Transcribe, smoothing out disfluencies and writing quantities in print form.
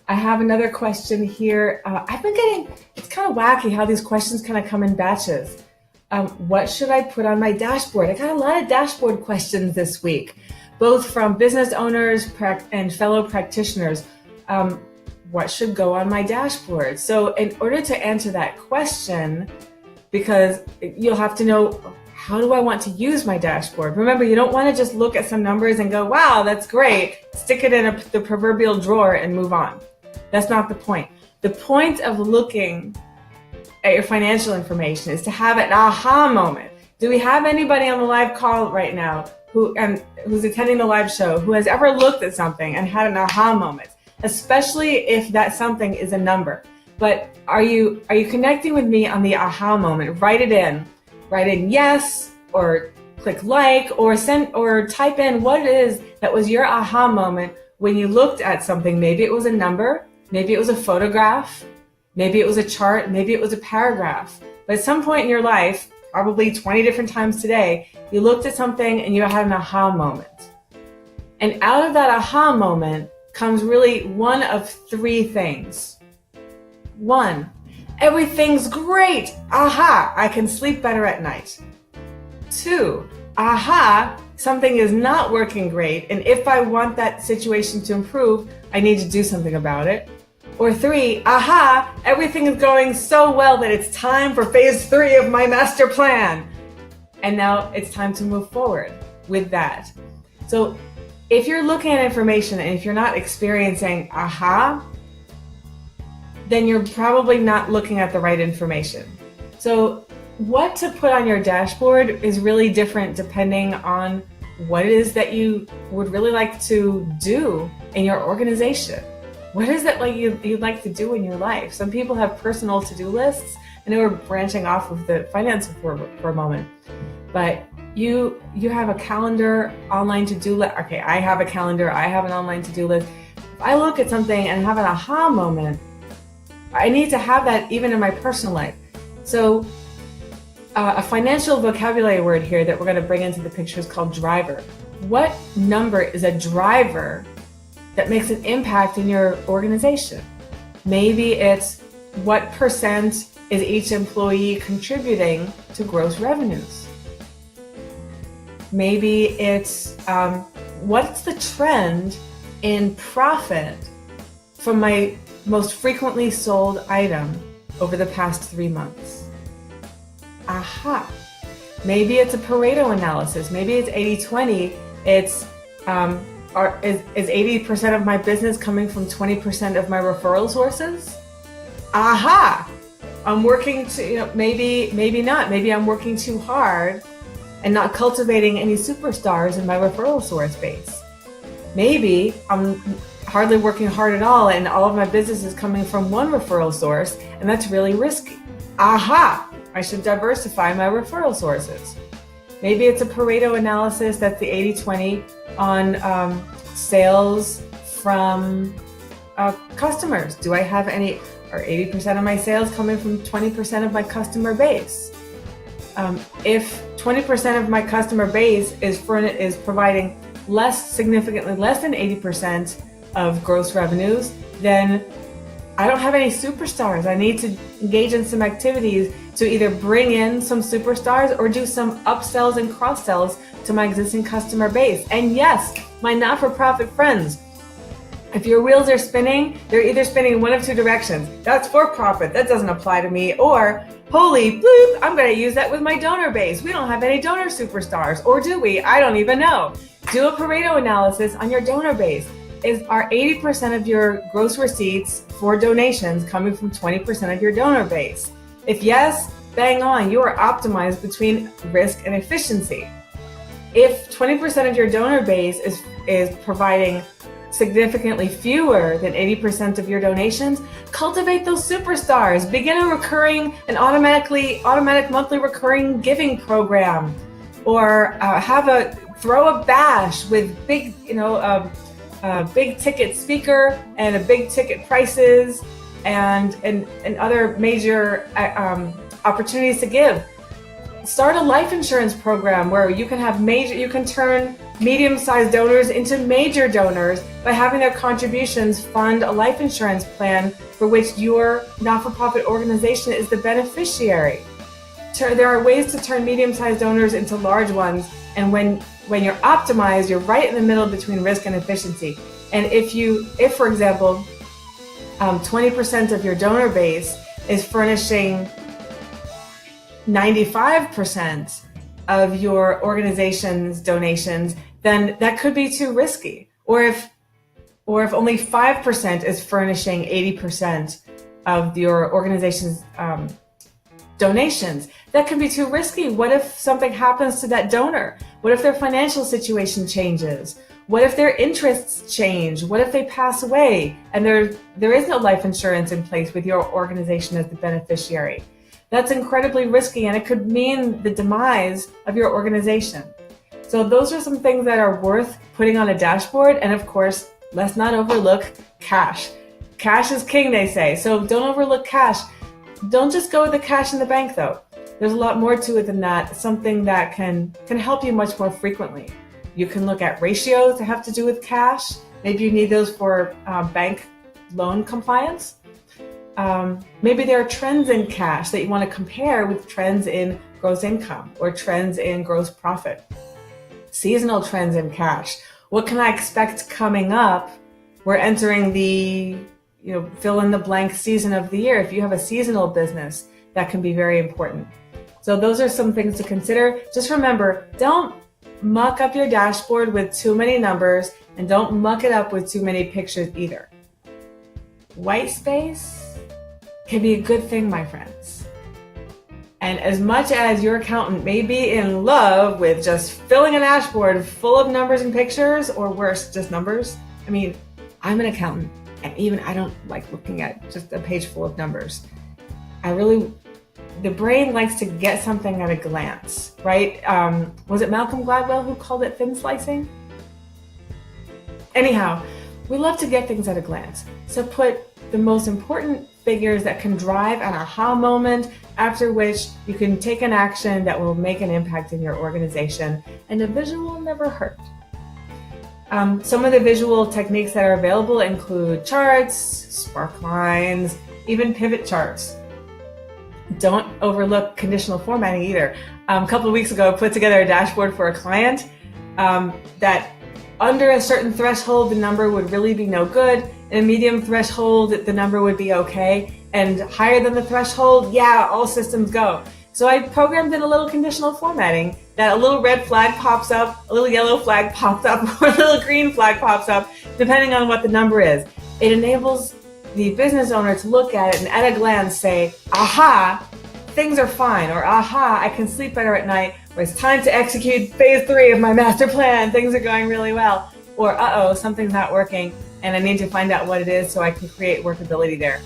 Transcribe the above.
I have another question here. I've been getting, it's kind of wacky how these questions kind of come in batches. What should I put on my dashboard? I got a lot of dashboard questions this week, both from business owners and fellow practitioners. What should go on my dashboard? So in order to answer that question, because you'll have to know, how do I want to use my dashboard? Remember, you don't want to just look at some numbers and go, wow, that's great. Stick it in the proverbial drawer and move on. That's not the point. The point of looking at your financial information is to have an aha moment. Do we have anybody on the live call right now who's attending the live show who has ever looked at something and had an aha moment? Especially if that something is a number. But are you connecting with me on the aha moment? Write it in. Write in yes, or click like, or send, or type in what it is that was your aha moment when you looked at something. Maybe it was a number, maybe it was a photograph, maybe it was a chart, maybe it was a paragraph. But at some point in your life, probably 20 different times today, you looked at something and you had an aha moment. And out of that aha moment comes really one of three things. One, everything's great. Aha, I can sleep better at night. Two, aha, something is not working great, and if I want that situation to improve, I need to do something about it. Or three, aha, everything is going so well that it's time for phase 3 of my master plan. And now it's time to move forward with that. So if you're looking at information and if you're not experiencing aha, then you're probably not looking at the right information. So what to put on your dashboard is really different depending on what it is that you would really like to do in your organization. What is it like you'd like to do in your life? Some people have personal to-do lists. I know we're branching off of the finance for a moment, but you have a calendar, online to-do list. Okay, I have a calendar, I have an online to-do list. If I look at something and have an aha moment, I need to have that even in my personal life. So a financial vocabulary word here that we're going to bring into the picture is called driver. What number is a driver that makes an impact in your organization? Maybe it's what percent is each employee contributing to gross revenues? Maybe it's what's the trend in profit from my most frequently sold item over the past 3 months? Aha. Maybe it's a Pareto analysis. Maybe it's 80-20. It's is 80% of my business coming from 20% of my referral sources? Aha. I'm working to, maybe not. Maybe I'm working too hard and not cultivating any superstars in my referral source base. Maybe I'm hardly working hard at all and all of my business is coming from one referral source, and that's really risky. Aha, I should diversify my referral sources. Maybe it's a Pareto analysis that's the 80-20 on sales from customers. Do I have any, or 80% of my sales coming from 20% of my customer base? If 20% of my customer base is providing significantly less than 80% of gross revenues, then I don't have any superstars. I need to engage in some activities to either bring in some superstars or do some upsells and cross-sells to my existing customer base. And yes, my not-for-profit friends, if your wheels are spinning, they're either spinning in one of two directions. That's for profit, that doesn't apply to me. Or, holy bloop, I'm gonna use that with my donor base. We don't have any donor superstars, or do we? I don't even know. Do a Pareto analysis on your donor base. Are 80% of your gross receipts for donations coming from 20% of your donor base? If yes, bang on, you are optimized between risk and efficiency. If 20% of your donor base is providing significantly fewer than 80% of your donations, cultivate those superstars. Begin an automatic monthly recurring giving program, or throw a bash with big ticket speaker and a big ticket prices and other major opportunities to give. Start a life insurance program where you can turn medium-sized donors into major donors by having their contributions fund a life insurance plan for which your not-for-profit organization is the beneficiary. There are ways to turn medium-sized donors into large ones, and when you're optimized, you're right in the middle between risk and efficiency. And if for example, 20% of your donor base is furnishing 95% of your organization's donations, then that could be too risky. Or if only 5% is furnishing 80% of your organization's donations, that can be too risky. What if something happens to that donor? What if their financial situation changes? What if their interests change? What if they pass away and there is no life insurance in place with your organization as the beneficiary? That's incredibly risky, and it could mean the demise of your organization. So those are some things that are worth putting on a dashboard. And of course, let's not overlook cash. Cash is king, they say. So don't overlook cash. Don't just go with the cash in the bank, though. There's a lot more to it than that. Something that can help you much more frequently. You can look at ratios that have to do with cash. Maybe you need those for bank loan compliance. Maybe there are trends in cash that you want to compare with trends in gross income or trends in gross profit. Seasonal trends in cash. What can I expect coming up? We're entering the fill in the blank season of the year. If you have a seasonal business, that can be very important. So those are some things to consider. Just remember, don't muck up your dashboard with too many numbers, and don't muck it up with too many pictures either. White space can be a good thing, my friends. And as much as your accountant may be in love with just filling a dashboard full of numbers and pictures, or worse, just numbers. I mean, I'm an accountant, and even I don't like looking at just a page full of numbers. The brain likes to get something at a glance, right? Was it Malcolm Gladwell who called it thin slicing? Anyhow, we love to get things at a glance. So put the most important figures that can drive an aha moment, after which you can take an action that will make an impact in your organization, and a visual never hurt. Some of the visual techniques that are available include charts, spark lines, even pivot charts. Don't overlook conditional formatting either. A couple of weeks ago, I put together a dashboard for a client that under a certain threshold, the number would really be no good. In a medium threshold, the number would be okay. And higher than the threshold, yeah, all systems go. So I programmed in a little conditional formatting that a little red flag pops up, a little yellow flag pops up, or a little green flag pops up, depending on what the number is. It enables the business owner to look at it and at a glance say, aha, things are fine, or aha, I can sleep better at night, or it's time to execute phase 3 of my master plan, things are going really well, or uh-oh, something's not working and I need to find out what it is so I can create workability there.